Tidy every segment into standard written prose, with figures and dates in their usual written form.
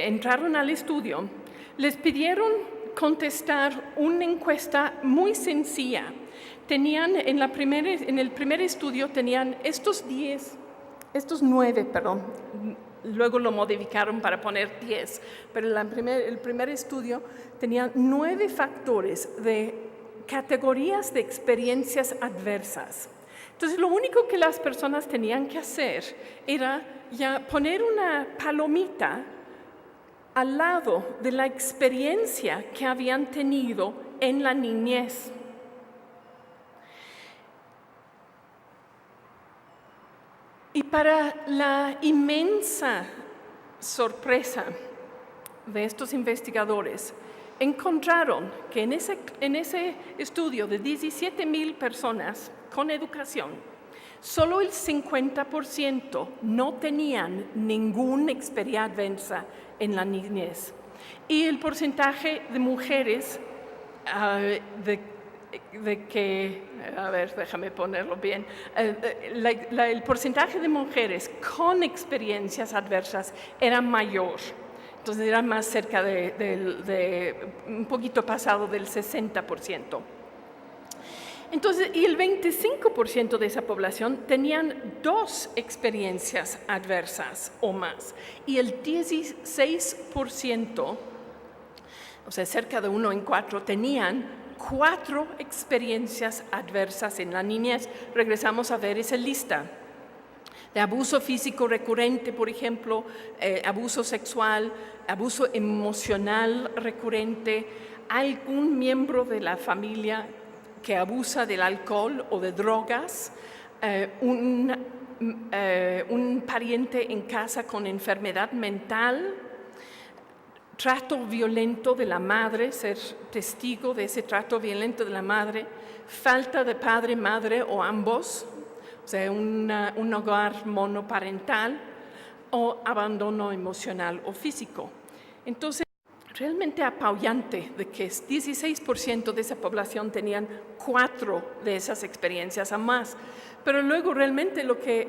entraron al estudio, les pidieron contestar una encuesta muy sencilla. Tenían en el primer estudio tenían estos 9, luego lo modificaron para poner 10, pero el primer estudio tenía 9 factores de categorías de experiencias adversas. Entonces, lo único que las personas tenían que hacer era ya poner una palomita al lado de la experiencia que habían tenido en la niñez. Y para la inmensa sorpresa de estos investigadores, encontraron que en ese estudio de 17,000 personas con educación, solo el 50% no tenían ninguna experiencia adversa en la niñez. Y el porcentaje de mujeres déjame ponerlo bien, el porcentaje de mujeres con experiencias adversas era mayor. Entonces era más cerca de un poquito pasado del 60%. Entonces, y el 25% de esa población tenían 2 experiencias adversas o más. Y el 16%, o sea, cerca de 1 en 4, tenían 4 experiencias adversas en la niñez. Regresamos a ver esa lista de abuso físico recurrente, por ejemplo, abuso sexual, abuso emocional recurrente, algún miembro de la familia que abusa del alcohol o de drogas, un pariente en casa con enfermedad mental, trato violento de la madre, ser testigo de ese trato violento de la madre, falta de padre, madre o ambos, o sea, un hogar monoparental o abandono emocional o físico. Entonces, realmente apabullante de que 16% de esa población tenían 4 de esas experiencias o más. Pero luego realmente lo que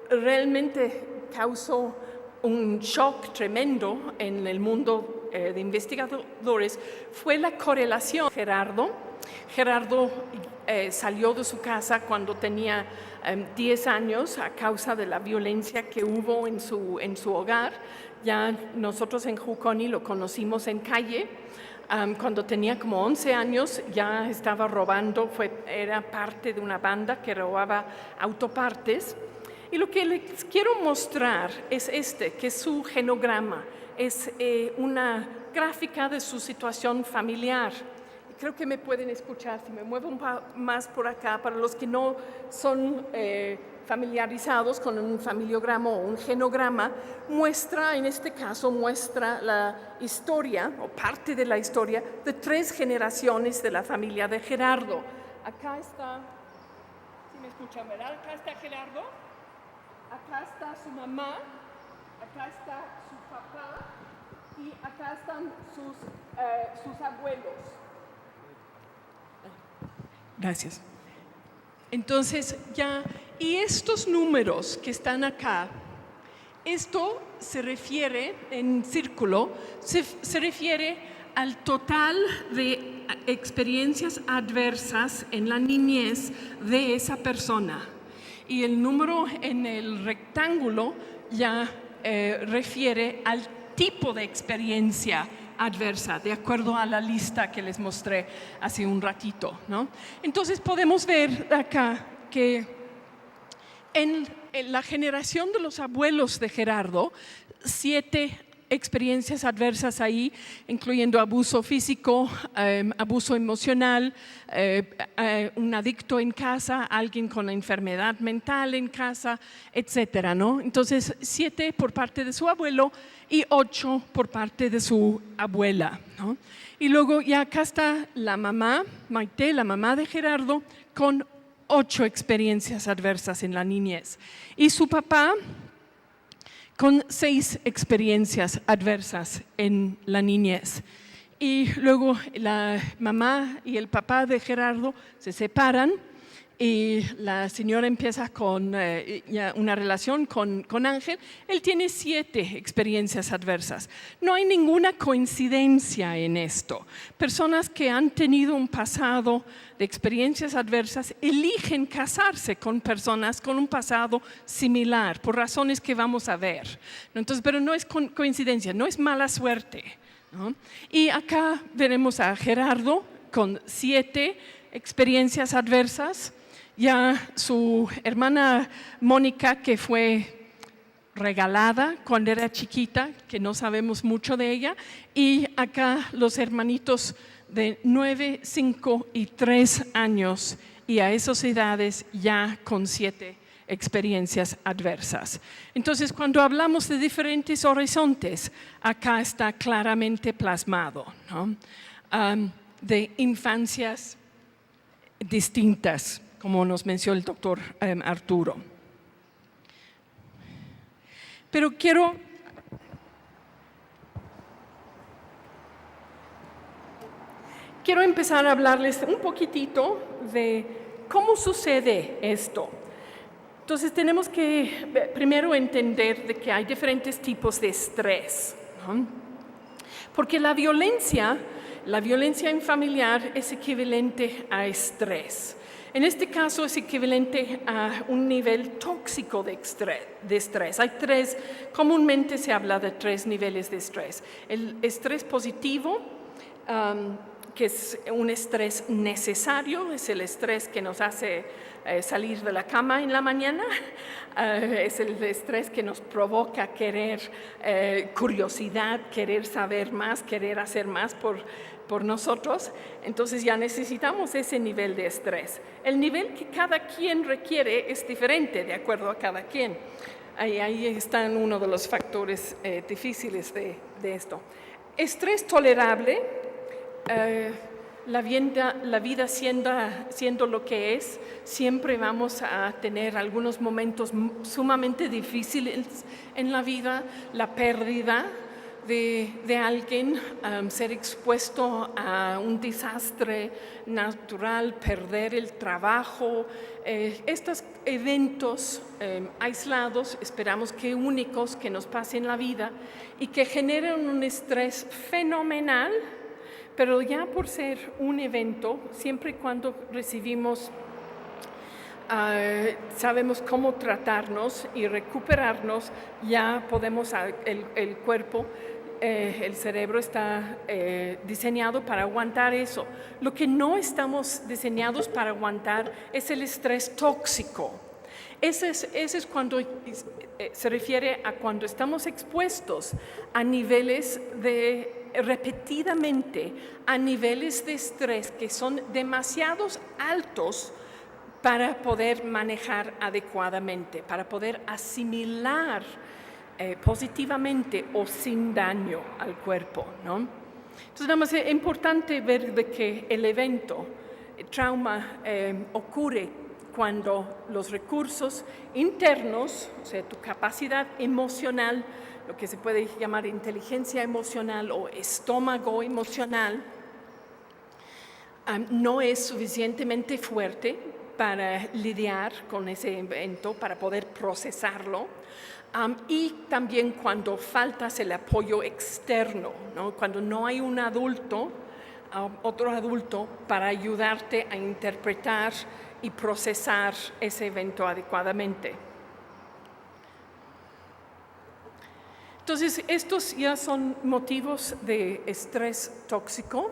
realmente causó un shock tremendo en el mundo de investigadores fue la correlación. Gerardo salió de su casa cuando tenía 10 años a causa de la violencia que hubo en su hogar. Ya nosotros en Juconi lo conocimos en calle. Cuando tenía como 11 años ya estaba robando, era parte de una banda que robaba autopartes. Y lo que les quiero mostrar es que su genograma es una gráfica de su situación familiar. Creo que me pueden escuchar si me muevo un poco más por acá. Para los que no son familiarizados con un familiograma o un genograma, en este caso muestra la historia o parte de la historia de 3 generaciones de la familia de Gerardo. Acá está, si me escuchan, ¿verdad? Acá está Gerardo, acá está su mamá, acá está su papá y acá están sus abuelos. Gracias. Entonces, y estos números que están acá, esto se refiere, en círculo, se refiere al total de experiencias adversas en la niñez de esa persona. Y el número en el rectángulo ya refiere al tipo de experiencia adversa, de acuerdo a la lista que les mostré hace un ratito, ¿no? Entonces podemos ver acá que en la generación de los abuelos de Gerardo, 7 experiencias adversas ahí, incluyendo abuso físico, abuso emocional, un adicto en casa, alguien con enfermedad mental en casa, etcétera, ¿no? Entonces, 7 por parte de su abuelo y 8 por parte de su abuela, ¿no? Y luego ya acá está la mamá, Maite, la mamá de Gerardo, con 8 experiencias adversas en la niñez. Y su papá con 6 experiencias adversas en la niñez. Y luego la mamá y el papá de Gerardo se separan y la señora empieza con ya una relación con Ángel. Él tiene 7 experiencias adversas. No hay ninguna coincidencia en esto. Personas que han tenido un pasado de experiencias adversas eligen casarse con personas con un pasado similar, por razones que vamos a ver. Entonces, pero no es coincidencia, no es mala suerte, ¿no? Y acá veremos a Gerardo con 7 experiencias adversas. Ya su hermana Mónica, que fue regalada cuando era chiquita, que no sabemos mucho de ella, y acá los hermanitos de 9, 5 y 3 años, y a esas edades ya con 7 experiencias adversas. Entonces, cuando hablamos de diferentes horizontes, acá está claramente plasmado, ¿no? De infancias distintas, como nos mencionó el doctor Arturo. Pero quiero empezar a hablarles un poquitito de cómo sucede esto. Entonces tenemos que primero entender de que hay diferentes tipos de estrés, ¿no? Porque la violencia familiar es equivalente a estrés. En este caso es equivalente a un nivel tóxico de estrés. Hay 3, comúnmente se habla de 3 niveles de estrés. El estrés positivo, que es un estrés necesario, es el estrés que nos hace salir de la cama en la mañana, es el estrés que nos provoca querer curiosidad, querer saber más, querer hacer más por nosotros. Entonces ya necesitamos ese nivel de estrés. El nivel que cada quien requiere es diferente de acuerdo a cada quien. Ahí está uno de los factores difíciles de esto. Estrés tolerable, la vida siendo lo que es, siempre vamos a tener algunos momentos sumamente difíciles en la vida, la pérdida de alguien, ser expuesto a un desastre natural, perder el trabajo, estos eventos aislados, esperamos que únicos, que nos pasen en la vida y que generen un estrés fenomenal, pero ya por ser un evento, siempre y cuando recibimos, sabemos cómo tratarnos y recuperarnos, ya podemos, el cuerpo, el cerebro está diseñado para aguantar eso. Lo que no estamos diseñados para aguantar es el estrés tóxico. Ese es cuando se refiere a cuando estamos expuestos a niveles repetidamente a niveles de estrés que son demasiado altos para poder manejar adecuadamente, para poder asimilar positivamente o sin daño al cuerpo, ¿no? Entonces, nada más es importante ver de que el evento, el trauma, ocurre cuando los recursos internos, o sea, tu capacidad emocional, lo que se puede llamar inteligencia emocional o estómago emocional, no es suficientemente fuerte para lidiar con ese evento, para poder procesarlo. Y también cuando faltas el apoyo externo, ¿no? Cuando no hay un adulto, otro adulto, para ayudarte a interpretar y procesar ese evento adecuadamente. Entonces, estos ya son motivos de estrés tóxico.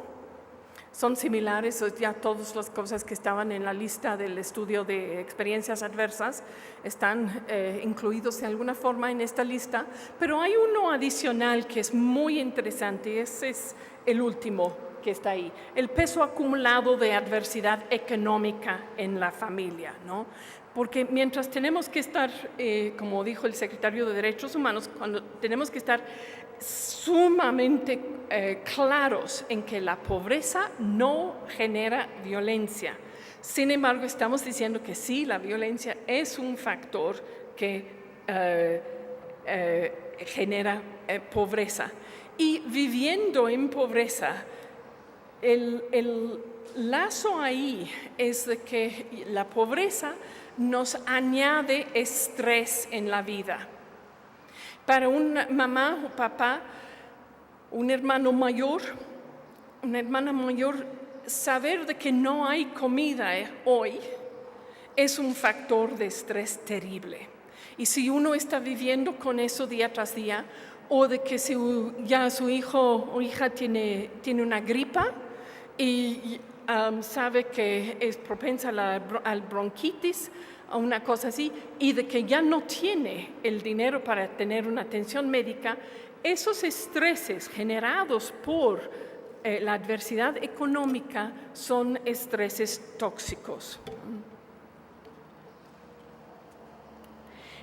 Son similares, ya todas las cosas que estaban en la lista del estudio de experiencias adversas están incluidos de alguna forma en esta lista, pero hay uno adicional que es muy interesante, ese es el último que está ahí, el peso acumulado de adversidad económica en la familia, ¿no? Porque mientras tenemos que estar, como dijo el secretario de Derechos Humanos, cuando tenemos que estar sumamente claros en que la pobreza no genera violencia. Sin embargo, estamos diciendo que sí, la violencia es un factor que genera pobreza. Y viviendo en pobreza, lazo ahí es de que la pobreza nos añade estrés en la vida. Para una mamá o papá, un hermano mayor, una hermana mayor, saber de que no hay comida hoy es un factor de estrés terrible. Y si uno está viviendo con eso día tras día, o de que ya su hijo o hija tiene una gripa y sabe que es propensa al bronquitis o una cosa así, y de que ya no tiene el dinero para tener una atención médica, esos estreses generados por la adversidad económica son estreses tóxicos.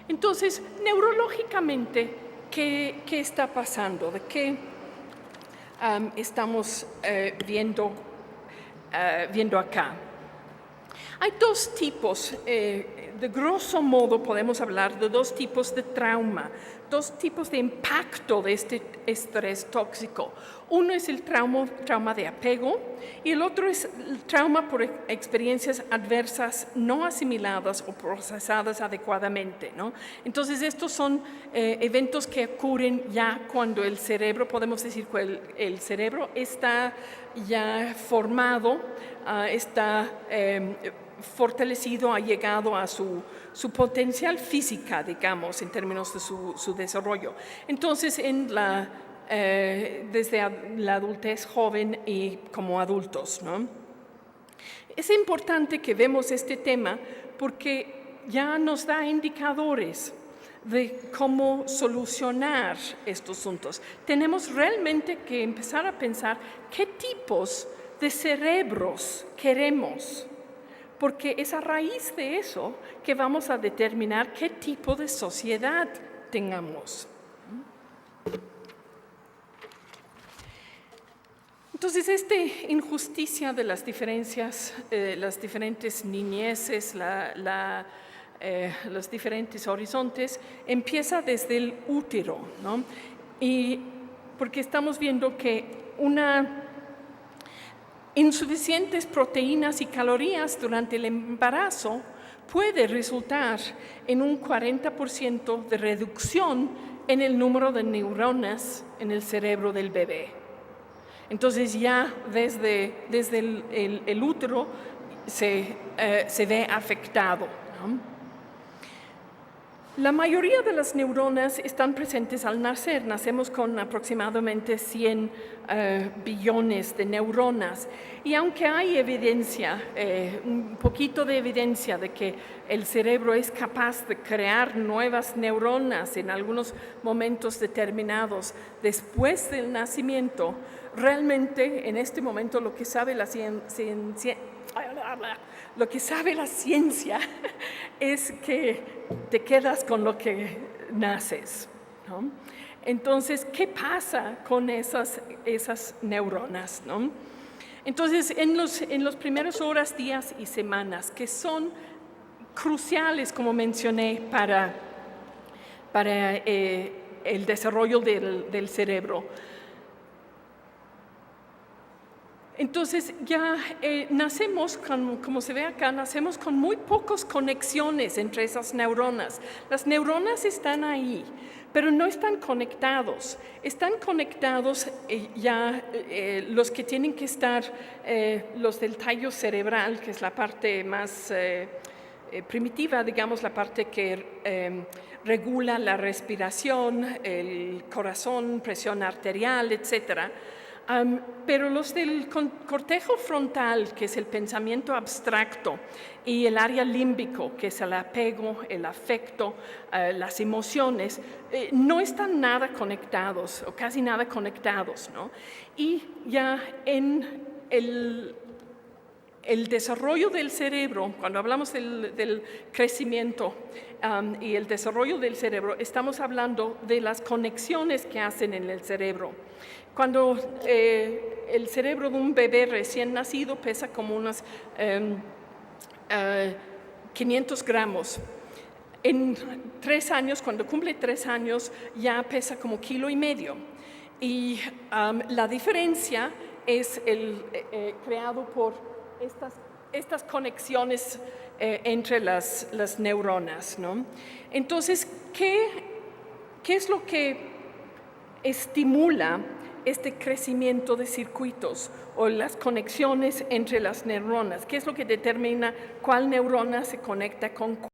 Entonces, neurológicamente, ¿qué está pasando? ¿De qué estamos viendo acá? Hay dos tipos, de grosso modo podemos hablar de dos tipos de trauma, dos tipos de impacto de este estrés tóxico. Uno es el trauma de apego y el otro es el trauma por experiencias adversas no asimiladas o procesadas adecuadamente, ¿no? Entonces estos son eventos que ocurren ya cuando el cerebro, podemos decir que el cerebro está ya formado, está fortalecido, ha llegado a su potencial física, digamos, en términos de su desarrollo. Entonces, desde la adultez joven y como adultos, ¿no? Es importante que vemos este tema porque ya nos da indicadores de cómo solucionar estos asuntos. Tenemos realmente que empezar a pensar qué tipos de cerebros queremos, porque es a raíz de eso que vamos a determinar qué tipo de sociedad tengamos. Entonces, esta injusticia de las diferencias, las diferentes niñeces, los diferentes horizontes, empieza desde el útero, ¿no? Y porque estamos viendo que insuficientes proteínas y calorías durante el embarazo puede resultar en un 40% de reducción en el número de neuronas en el cerebro del bebé. Entonces ya desde el útero se ve afectado, ¿no? La mayoría de las neuronas están presentes al nacer. Nacemos con aproximadamente 100 billones de neuronas. Y aunque hay evidencia, un poquito de evidencia de que el cerebro es capaz de crear nuevas neuronas en algunos momentos determinados después del nacimiento, realmente en este momento lo que sabe la ciencia es que te quedas con lo que naces, ¿no? Entonces, ¿qué pasa con esas neuronas, ¿no? Entonces, en los primeros horas, días y semanas, que son cruciales, como mencioné, para el desarrollo del cerebro. Entonces ya nacemos, como se ve acá, nacemos con muy pocas conexiones entre esas neuronas. Las neuronas están ahí, pero no están conectados. Están conectados los que tienen que estar, los del tallo cerebral, que es la parte más primitiva, digamos, la parte que regula la respiración, el corazón, presión arterial, etcétera. Pero los del cortejo frontal, que es el pensamiento abstracto, y el área límbico, que es el apego, el afecto, las emociones, no están nada conectados, o casi nada conectados, ¿no? Y ya en el desarrollo del cerebro, cuando hablamos del crecimiento y el desarrollo del cerebro, estamos hablando de las conexiones que hacen en el cerebro. Cuando el cerebro de un bebé recién nacido pesa como unos 500 gramos. En 3 años, cuando cumple 3 años, ya pesa como 1,5 kilos. Y la diferencia es creado por estas conexiones entre las neuronas, ¿no? Entonces, ¿qué es lo que estimula este crecimiento de circuitos o las conexiones entre las neuronas? ¿Qué es lo que determina cuál neurona se conecta con